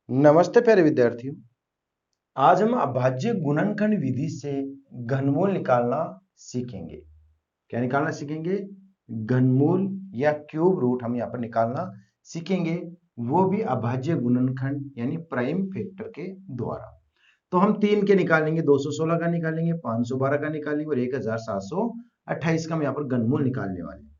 नमस्ते प्यारे विद्यार्थियों। आज हम अभाज्य गुणनखंड विधि से घनमूल निकालना सीखेंगे। क्या निकालना सीखेंगे? घनमूल या क्यूब रूट हम यहाँ पर निकालना सीखेंगे, वो भी अभाज्य गुणनखंड यानी प्राइम फैक्टर के द्वारा। तो हम तीन के निकालेंगे, 216 का निकालेंगे, 512 का निकालेंगे और 1728 का हम यहाँ पर घनमूल निकालने वाले हैं।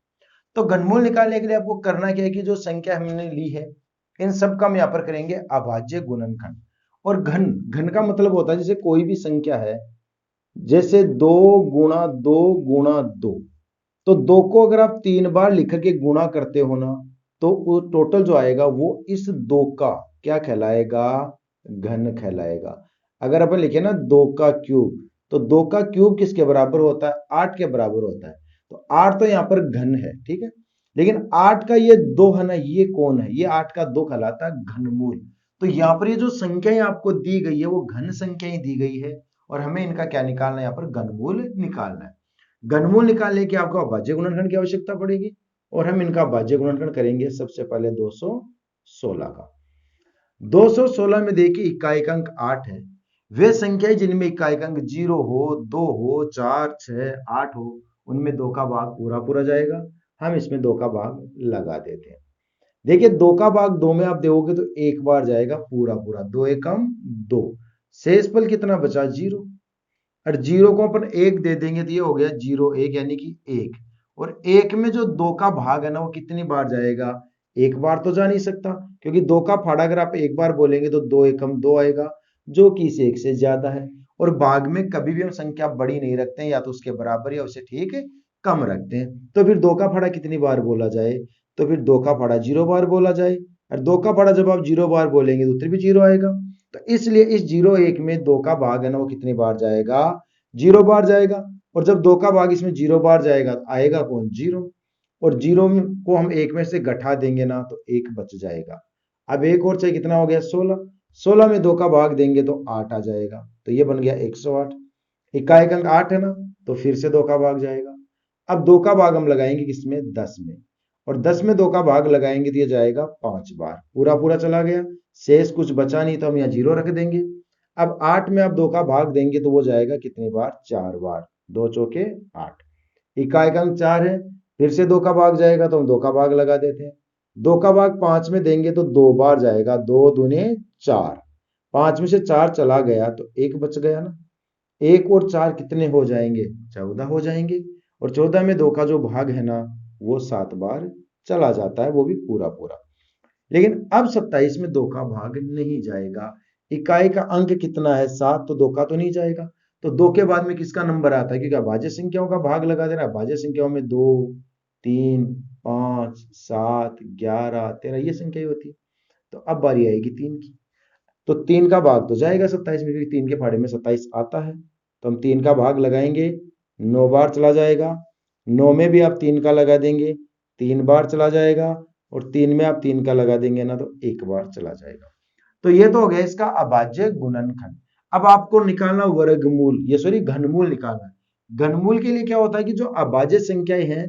तो घनमूल निकालने के लिए आपको करना क्या है कि जो संख्या हमने ली है इन सब का हम यहाँ पर करेंगे अभाज्य गुणनखंड। और घन घन का मतलब होता है जैसे कोई भी संख्या है, जैसे 2 गुणा 2 गुणा 2, तो 2 को अगर आप 3 बार लिख के गुणा करते हो ना, तो वो टोटल जो आएगा वो इस 2 का क्या कहलाएगा? घन कहलाएगा। अगर अपन लिखे ना 2 का क्यूब, तो 2 का क्यूब किसके बराबर होता है? 8 के बराबर होता है। तो 8 तो यहाँ पर घन है, ठीक है, लेकिन 8 का ये 2 है ना, ये कौन है? ये 8 का 2 कहलाता है घनमूल। तो यहाँ पर ये जो संख्याएं आपको दी गई है वो घन संख्याएं दी गई है, और हमें इनका क्या निकालना है? यहाँ पर घनमूल निकालना है। घनमूल निकालने की आपको अभाज्य गुणनखंड की आवश्यकता पड़ेगी, और हम इनका अभाज्य गुणनखंड करेंगे सबसे पहले 216 का। 216 में देखिए इकाई अंक 8 है। वे संख्याएं जिनमें इकाई अंक 0 हो, 2 हो, 4, 6, 8 हो, उनमें 2 का भाग पूरा पूरा जाएगा। हम इसमें 2 का भाग लगा देते हैं। देखिए 2 का भाग 2 में आप देखोगे तो एक बार जाएगा पूरा पूरा, 2 एकम 2, शेषफल कितना बचा? 0। और 0 को अपन 1 दे देंगे तो ये हो गया 0 1 यानी कि 1। और 1 में जो 2 का भाग है ना वो कितनी बार जाएगा? एक बार तो जा नहीं सकता, क्योंकि 2 का फाड़ा अगर आप एक बार बोलेंगे तो 2 एकम 2 आएगा, जो कि इस 1 से ज्यादा है। और भाग में कभी भी हम संख्या बड़ी नहीं रखते हैं, या तो उसके बराबर या उसे ठीक कम रखते हैं। तो फिर 2 का फाड़ा कितनी बार बोला जाए? तो फिर 2 का फाड़ा 0 बार बोला जाए, और 2 का फाड़ा जब आप 0 बार बोलेंगे तो उत्तर भी 0 आएगा। तो इसलिए इस 0 1 में 2 का भाग है ना वो कितनी बार जाएगा? 0 बार जाएगा। और जब 2 का भाग इसमें 0 बार जाएगा तो आएगा कौन? 0। और 0 को हम 1 में से घटा देंगे ना तो 1 बच जाएगा। अब एक और चाहिए, कितना हो गया? 16। 16 में 2 का भाग देंगे तो 8 आ जाएगा, तो ये बन गया 108। इकाई अंक 8 है ना, तो फिर से 2 का भाग जाएगा। अब 2 का भाग हम लगाएंगे किसमें? 10 में, और 10 में 2 का भाग लगाएंगे तो ये जाएगा 5 बार, पूरा पूरा चला गया, शेष कुछ बचा नहीं तो हम यहाँ 0 रख देंगे। अब 8 में आप 2 का भाग देंगे तो वो जाएगा कितनी बार? 4 बार, 2 चौके 8। इकाई अंक 4 है, फिर से 2 का भाग जाएगा तो हम 2 का भाग लगा देते हैं। 2 का भाग 5 में देंगे तो 2 बार जाएगा, 2 दूने 4, 5 में से 4 चला गया तो 1 बच गया ना। 1 और 4 कितने हो जाएंगे? 14 हो जाएंगे। और 14 में 2 का जो भाग है ना वो 7 बार चला जाता है, वो भी पूरा पूरा। लेकिन अब 27 में 2 का भाग नहीं जाएगा। इकाई का अंक कितना है? 7, तो 2 का तो नहीं जाएगा। तो 2 के बाद में किसका नंबर आता है? क्योंकि अभाज्य संख्याओं का भाग लगा देना। अभाज्य संख्याओं में 2, 3, 5, 7, 11, 13 ये संख्या होती है। तो अब बारी आएगी 3 की। तो 3 का भाग तो जाएगा 27 में, क्योंकि 3 के फाड़े में 27 आता है। तो हम 3 का भाग लगाएंगे, 9 बार चला जाएगा। 9 में भी आप 3 का लगा देंगे, 3 बार चला जाएगा। और 3 में आप 3 का लगा देंगे ना तो 1 बार चला जाएगा। तो ये तो हो गया इसका अभाज्य गुणनखंड। अब आपको निकालना वर्गमूल, ये सॉरी घनमूल निकालना है। घनमूल के लिए क्या होता है कि जो अभाज्य संख्याएं हैं,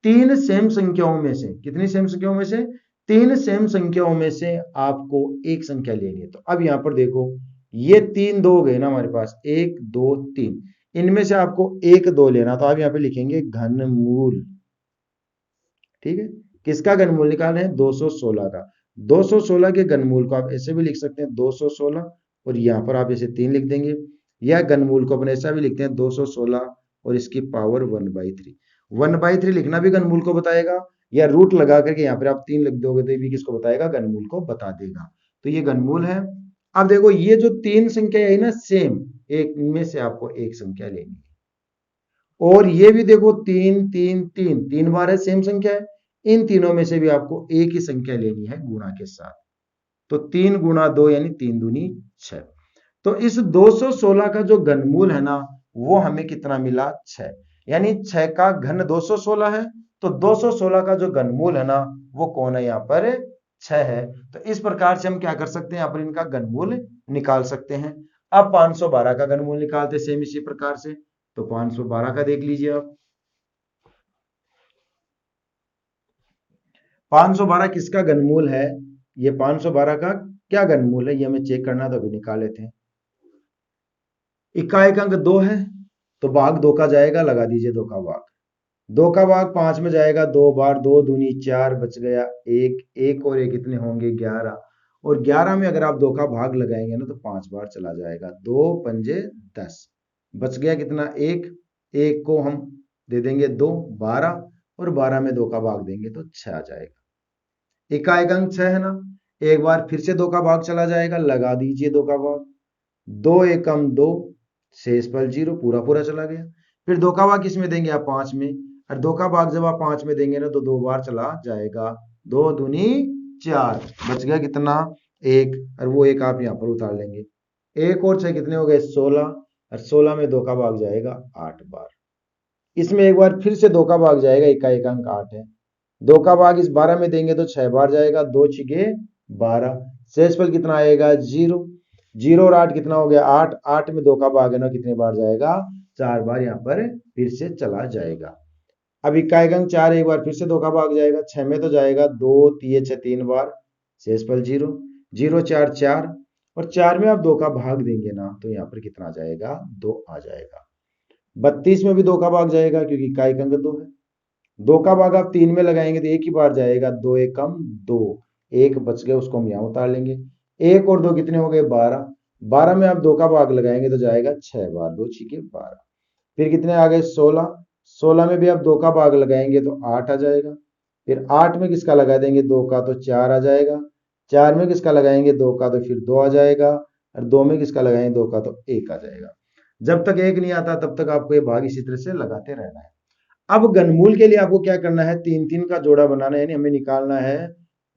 तीन सेम संख्याओं में से, कितनी सेम संख्याओं में से? तीन सेम संख्याओं में से आपको एक संख्या लेनी है। तो अब यहां पर देखो, ये 3 2 गए ना हमारे पास, 1 2 3, इनमें से आपको 1 2 लेना। तो आप यहां पे लिखेंगे घनमूल, ठीक है। किसका घनमूल निकाल रहे हैं? 216 का। 216 के घनमूल को आप ऐसे भी लिख सकते हैं 216, और यहां पर आप ऐसे 3 लिख देंगे। या घनमूल को अपन ऐसा भी लिखते हैं 216 और इसकी पावर 1/3। 1/3 लिखना भी घनमूल को बताएगा, या रूट लगा करके यहाँ पर आप 3 लिख दोगे तो ये भी किसको बताएगा? घनमूल को बता देगा। तो ये घनमूल है। अब देखो ये जो 3 संख्या है ना सेम, एक में से आपको एक संख्या लेनी है। और ये भी देखो 3 3 3, 3 बार है, सेम संख्या है। इन तीनों में से भी आपको एक ही संख्या लेनी है गुणा के साथ। तो 3 गुणा 2 यानी 3 दूनी 6। तो इस 216 का जो घनमूल है ना वो हमें कितना मिला? 6। यानी 6 का घन 216 है। तो 216 का जो घनमूल है ना वो कौन है? यहाँ पर 6 है। तो इस प्रकार से हम क्या कर सकते हैं? यहाँ पर इनका घनमूल निकाल सकते हैं। अब 512 का घनमूल निकालते सेम इसी प्रकार से। तो 512 का देख लीजिए आप। 512 किसका घनमूल है? ये 512 का क्या घनमूल है ये हमें चेक करना, तो अभी निकाल लेते हैं। इकाई अंक 2 है तो भाग 2 का जाएगा, लगा दीजिए 2 का भाग। 2 का भाग 5 में जाएगा 2 बार, 2 दूनी 4, बच गया 1, 1 और 1 कितने होंगे 11, और 11 में अगर आप 2 का भाग लगाएंगे ना तो 5 बार चला जाएगा, 2 पंजे 10, बच गया कितना 1, 1 को हम दे देंगे 2, 12, और 12 में 2 का भाग देंगे तो 6 आ जाएगा। इकाई अंक 6 है ना, एक बार फिर से 2 का भाग चला जाएगा, लगा दीजिए 2 का भाग, 2 एकम 2, शेष पर 0, पूरा पूरा चला गया। फिर 2 का भाग किसमें देंगे आप 5 में, और 2 का भाग जब आप 5 में देंगे ना तो 2 बार चला जाएगा, 2 दूनी 4, बच गया कितना 1, और वो 1 आप यहाँ पर उतार लेंगे। 1 और 6 कितने हो गए 16, और 16 में 2 का भाग जाएगा 8 बार। इसमें एक बार फिर से 2 का भाग जाएगा, इकाई अंक 8 है, 2 का भाग इस 12 में देंगे तो 6 बार जाएगा, 2 छिके 12, शेषफल कितना आएगा 0, 0 और 8 कितना हो गया 8, 8 में 2 का भाग है ना कितने बार जाएगा 4 बार, यहाँ पर फिर से चला जाएगा। अब इकाई अंक 4 एक बार फिर से 2 का भाग जाएगा, 6 में तो जाएगा 2 3 6 3 बार, शेषफल 0, 0 4 4, और 4 में आप 2 का भाग देंगे ना तो यहाँ पर कितना आ जाएगा 2 आ जाएगा। 32 में भी 2 का भाग जाएगा क्योंकि इकाई अंक 2 है, 2 का भाग आप 3 में लगाएंगे तो एक ही बार जाएगा, 2 एकम 2, 1 बच गया उसको हम यहाँ उतार लेंगे, 1 और 2 कितने हो गए 12, 12 में आप 2 का भाग लगाएंगे तो जाएगा 6 बार, 2 छिके 12, फिर कितने आ गए 16, 16 में भी आप 2 का भाग लगाएंगे तो 8 आ जाएगा, फिर 8 में किसका लगा देंगे 2 का तो 4 आ जाएगा, 4 में किसका लगाएंगे 2 का तो फिर 2 आ जाएगा, और 2 में किसका लगाएंगे 2 का तो 1 आ जाएगा। जब तक 1 नहीं आता तब तक आपको ये भाग इसी तरह से लगाते रहना है। अब घनमूल के लिए आपको क्या करना है, 3 3 का जोड़ा बनाना है, यानी हमें निकालना है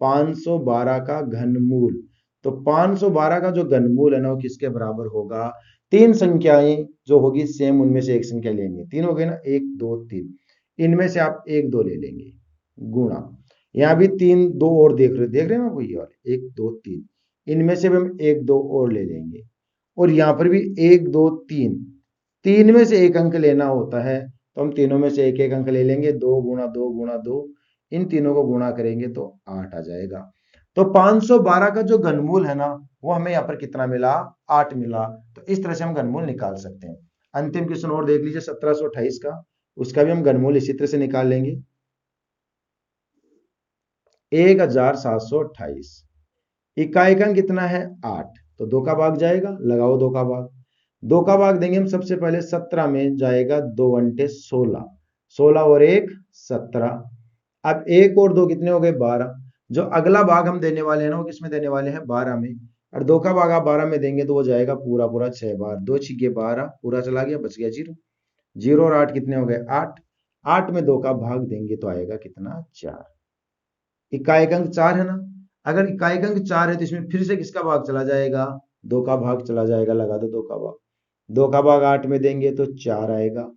512 का घनमूल। तो 512 का जो घनमूल है ना वो किसके बराबर होगा, 3 संख्याएं जो होगी सेम उनमें से एक संख्या लेनी है, 3 हो गए ना 1 2 3, इनमें से आप 1 2 ले लेंगे, गुणा, यहाँ भी 3 2 और देख रहे हैं ना ये वाले 1 2 3, इनमें से भी हम 1 2 और ले लेंगे, और यहाँ पर भी 1 2 3, 3 में से एक अंक लेना होता है तो हम तीनों में से एक एक अंक ले लेंगे, 2 गुणा 2 गुणा 2, इन तीनों को गुणा करेंगे तो 8 आ जाएगा। तो 512 का जो घनमूल है ना वो हमें यहाँ पर कितना मिला 8 मिला, तो इस तरह से हम घनमूल निकाल सकते हैं। अंतिम क्वेश्चन और देख लीजिए 1728 का, उसका भी हम घनमूल इसी तरह से निकाल लेंगे, 1728, इकाई अंक कितना है 8, तो 2 का भाग जाएगा, लगाओ 2 का भाग, 2 का भाग देंगे हम सबसे पहले 17 में जाएगा 2 अंटे 16, 16 और 1 17, अब 1 और 2 कितने हो गए 12, जो अगला भाग हम देने वाले हैं ना वो किसमें देने वाले हैं 12 में, और 2 का भाग आप 12 में देंगे तो वो जाएगा पूरा पूरा 6 बार, 2 छिके 12, पूरा चला गया, बच गया 0, 0 और 8 कितने हो गए 8, 8 में 2 का भाग देंगे तो आएगा कितना 4, इकाई अंक 4 है ना, अगर इकाई अंक 4 है तो इसमें फिर से किसका भाग चला जाएगा 2 का भाग चला जाएगा, लगा दो 2 का भाग, 2 का भाग 8 में देंगे तो 4 आएगा,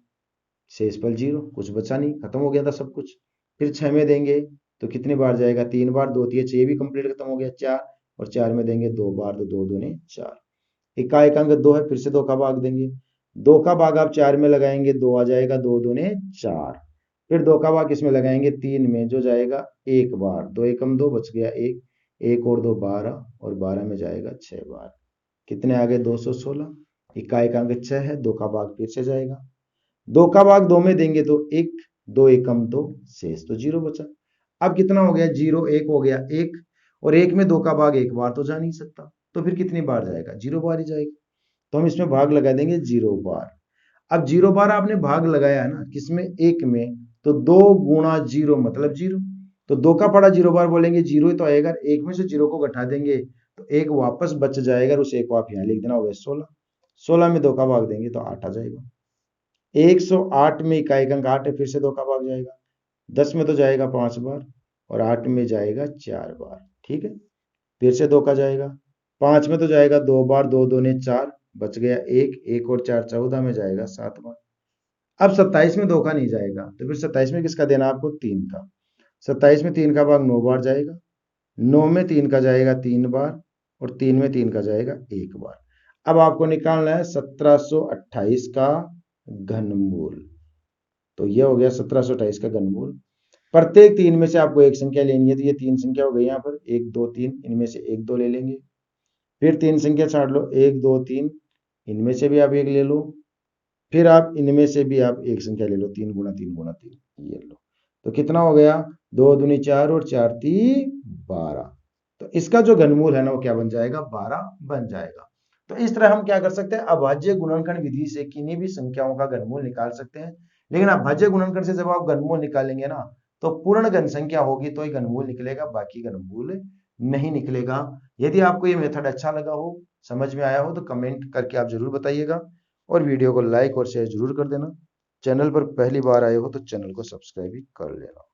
शेषफल 0, कुछ बचा नहीं, खत्म हो गया था सब कुछ। फिर 6 में देंगे तो कितने बार जाएगा 3 बार, 2 3 6 भी कंप्लीट खत्म हो गया 4, और 4 में देंगे 2 बार तो 2 दूने 4, इकाई अंक 2 है, फिर से 2 का भाग देंगे, 2 का भाग आप 4 में लगाएंगे 2 आ जाएगा, 2 दूने 4, फिर 2 का भाग किसमें लगाएंगे 3 में, जो जाएगा 1 बार, 2 एकम 2, बच गया 1, 1 और 2 12, और 12 में जाएगा 6 बार, कितने आ गए 216, इकाई का अंक 6 है, 2 का भाग फिर से जाएगा, 2 का भाग 2 में देंगे तो 1, 2 एकम 2, शेष तो 0 बचा। अब कितना हो गया 0 1 हो गया 1, और 1 में 2 का भाग एक बार तो जा नहीं सकता, तो फिर कितनी बार जाएगा 0 बार ही जाएगा, तो हम इसमें भाग लगा देंगे 0 बार। अब 0 बार आपने भाग लगाया है ना किसमें 1 में, तो 2 गुणा 0 मतलब 0, तो 2 का पड़ा 0 बार बोलेंगे 0 ही तो आएगा, 1 में से 0 को घटा देंगे तो 1 वापस बच जाएगा, और उस 1 को आप यहाँ लिख देना, हो गया 16, 16 में 2 का भाग देंगे तो 8 आ जाएगा, 108 में इकाई अंक 8 है, फिर से 2 का भाग जाएगा, 10 में तो जाएगा 5 बार, और 8 में जाएगा 4 बार, ठीक है, फिर से 2 का जाएगा, 5 में तो जाएगा 2 बार, 2 दूने 4, बच गया 1, 1 और 4 14 में जाएगा 7 बार। अब 27 में 2 का नहीं जाएगा तो फिर 27 में किसका देना आपको 3 का, 27 में 3 का भाग 9 बार जाएगा, 9 में 3 का जाएगा 3 बार, और 3 में 3 का जाएगा 1 बार। अब आपको निकालना है 1728 का घनमूल, तो ये हो गया 1728 का घनमूल। प्रत्येक 3 में से आपको एक संख्या लेनी है, तो ये 3 संख्या हो गई यहाँ पर 1 2 3, इनमें से 1 2 ले लेंगे, फिर 3 संख्या छाड़ लो, 1 2 3, इनमें से भी आप एक ले लो, फिर आप इनमें से भी आप एक संख्या ले लो, 3 गुना 3 गुना 3, ये लो। तो कितना हो गया, 2 दूनी 4 और 4 3 12। तो इसका जो घनमूल है ना वो क्या बन जाएगा, 12 बन जाएगा। तो इस तरह हम क्या कर सकते हैं, अभाज्य गुणनखंड विधि से किन्हीं भी संख्याओं का घनमूल निकाल सकते हैं। लेकिन अभाज्य गुणनखंड से जब आप घनमूल निकालेंगे ना, तो पूर्ण घन संख्या होगी तो ही घनमूल निकलेगा, बाकी घनमूल नहीं निकलेगा। यदि आपको ये मेथड अच्छा लगा हो, समझ में आया हो, तो कमेंट करके आप जरूर बताइएगा और वीडियो को लाइक और शेयर जरूर कर देना। चैनल पर पहली बार आए हो तो चैनल को सब्सक्राइब भी कर लेना।